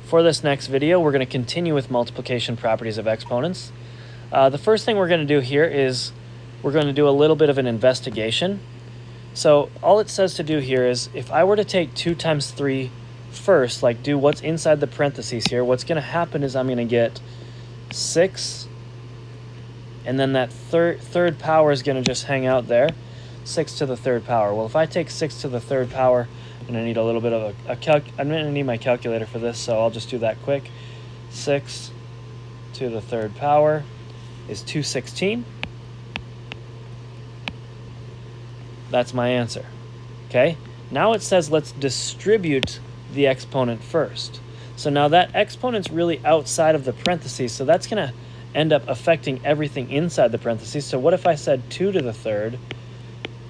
For this next video, we're going to continue with multiplication properties of exponents. The first thing we're going to do here is we're going to do a little bit of an investigation. So all it says to do here is if I were to take 2 times 3 first, like do what's inside the parentheses here, what's going to happen is I'm going to get 6, and then that third power is going to just hang out there, 6 to the third power. Well, if I take 6 to the third power, I'm going to need a little bit of I'm going to need my calculator for this, so I'll just do that quick. 6 to the third power is 216. That's my answer. Okay? Now it says let's distribute the exponent first. So now that exponent's really outside of the parentheses, so that's going to end up affecting everything inside the parentheses. So what if I said 2 to the third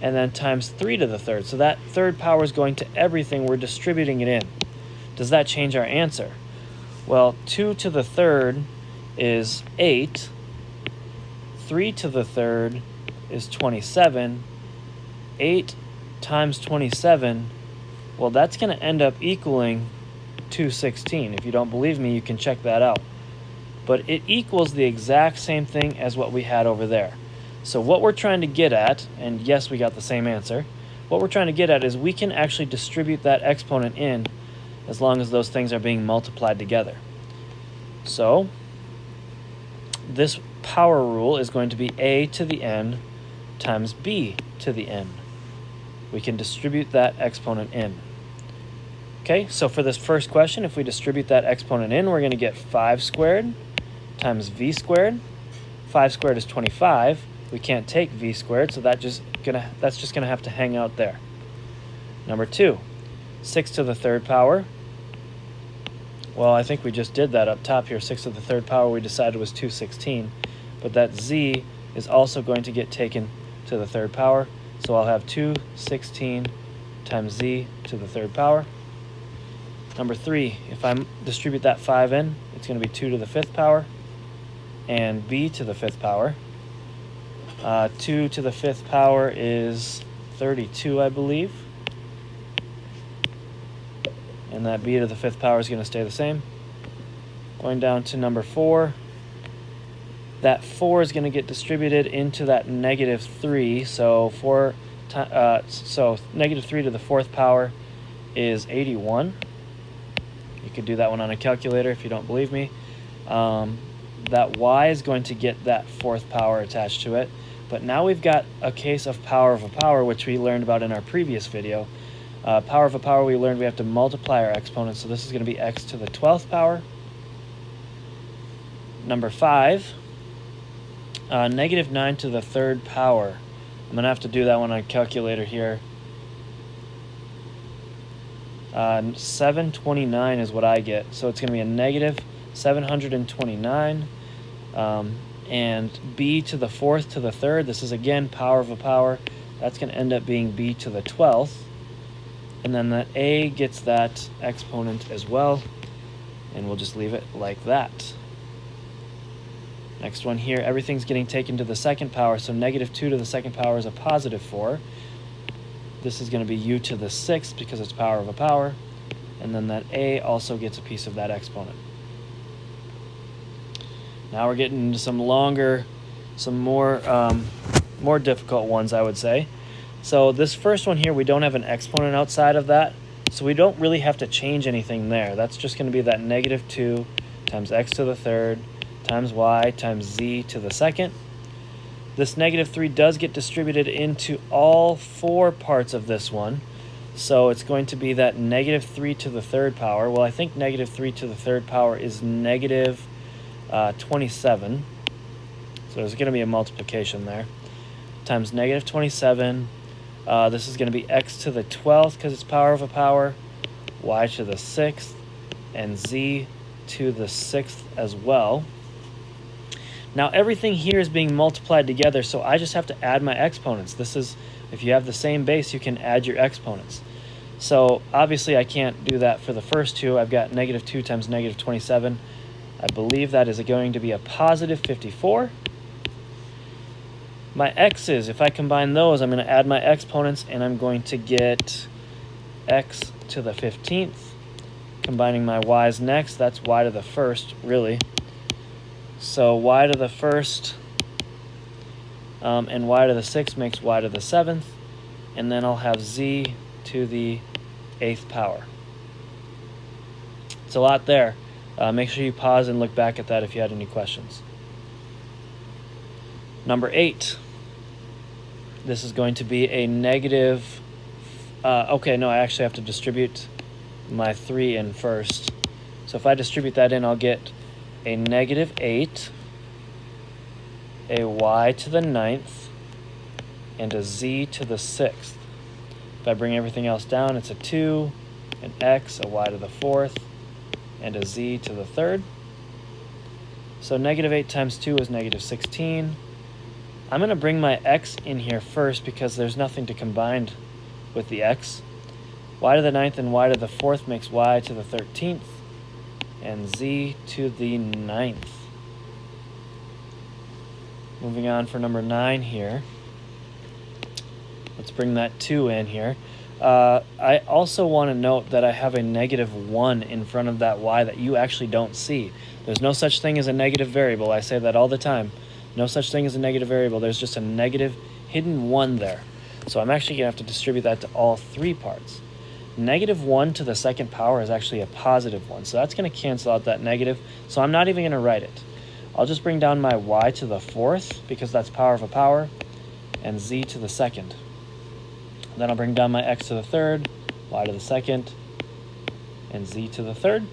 and then times 3 to the third? So that third power is going to everything. We're distributing it in. Does that change our answer? Well, 2 to the third is 8. 3 to the third is 27. 8 times 27, well, that's going to end up equaling 216. If you don't believe me, you can check that out. But it equals the exact same thing as what we had over there. So what we're trying to get at, and yes, we got the same answer, what we're trying to get at is we can actually distribute that exponent in as long as those things are being multiplied together. So this power rule is going to be a to the n times b to the n. We can distribute that exponent in. Okay, so for this first question, if we distribute that exponent in, we're going to get 5 squared times v squared. 5 squared is 25. We can't take v squared, so that's just gonna have to hang out there. Number 2, 6 to the third power. Well, I think we just did that up top here. 6 to the third power we decided was 216, but that z is also going to get taken to the third power. So I'll have 216 times z to the third power. Number 3, if I distribute that 5 in, it's going to be 2 to the 5th power and b to the 5th power. 2 to the 5th power is 32, I believe. And that b to the 5th power is going to stay the same. Going down to number 4. That 4 is going to get distributed into that negative 3. So negative 3 to the 4th power is 81. You could do that one on a calculator if you don't believe me. That y is going to get that 4th power attached to it. But now we've got a case of power of a power, which we learned about in our previous video. Power of a power, we learned we have to multiply our exponents. So this is going to be x to the 12th power. Number 5. Negative 9 to the 3rd power. I'm going to have to do that one on a calculator here. 729 is what I get. So it's going to be a negative 729. And b to the 4th to the 3rd. This is, again, power of a power. That's going to end up being b to the 12th. And then that a gets that exponent as well. And we'll just leave it like that. Next one here, everything's getting taken to the 2nd power, so negative 2 to the 2nd power is a positive 4. This is going to be u to the 6th because it's power of a power. And then that a also gets a piece of that exponent. Now we're getting into some longer, some more difficult ones, I would say. So this first one here, we don't have an exponent outside of that, so we don't really have to change anything there. That's just going to be that negative 2 times x to the 3rd times y times z to the 2nd. This negative 3 does get distributed into all 4 parts of this one. So it's going to be that negative 3 to the 3rd power. Well, I think negative 3 to the 3rd power is negative 27. So there's going to be a multiplication there. Times negative 27. This is going to be x to the 12th because it's power of a power. Y to the 6th. And z to the 6th as well. Now everything here is being multiplied together, so I just have to add my exponents. This is, if you have the same base, you can add your exponents. So obviously I can't do that for the first two. I've got negative 2 times negative 27. I believe that is going to be a positive 54. My x's, if I combine those, I'm going to add my exponents, and I'm going to get x to the 15th Combining my y's next, that's y to the first, really. So y to the first and y to the 6th makes y to the 7th, and then I'll have z to the 8th power. It's a lot there. Make sure you pause and look back at that if you had any questions. Number 8. This is going to be a negative... okay, no, I actually have to distribute my 3 in first. So if I distribute that in, I'll get a negative 8, a y to the 9th, and a z to the 6th. If I bring everything else down, it's a 2, an x, a y to the 4th, and a z to the 3rd. So negative 8 times 2 is negative 16. I'm going to bring my x in here first because there's nothing to combine with the x. Y to the 9th and y to the 4th makes y to the 13th, and z to the 9th. Moving on for number 9 here. Let's bring that 2 in here. I also want to note that I have a negative 1 in front of that y that you actually don't see. There's no such thing as a negative variable. I say that all the time. No such thing as a negative variable. There's just a negative hidden 1 there. So I'm actually going to have to distribute that to all 3 parts. Negative 1 to the 2nd power is actually a positive 1. So that's going to cancel out that negative. So I'm not even going to write it. I'll just bring down my y to the 4th because that's power of a power, and z to the 2nd. Then I'll bring down my x to the 3rd, y to the 2nd, and z to the 3rd.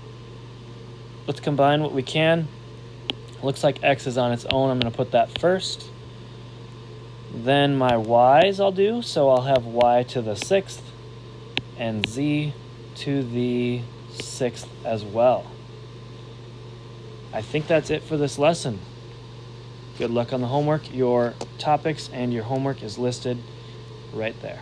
Let's combine what we can. Looks like x is on its own. I'm going to put that first. Then my y's I'll do. So I'll have y to the 6th and z to the 6th as well. I think that's it for this lesson. Good luck on the homework. Your topics and your homework is listed right there.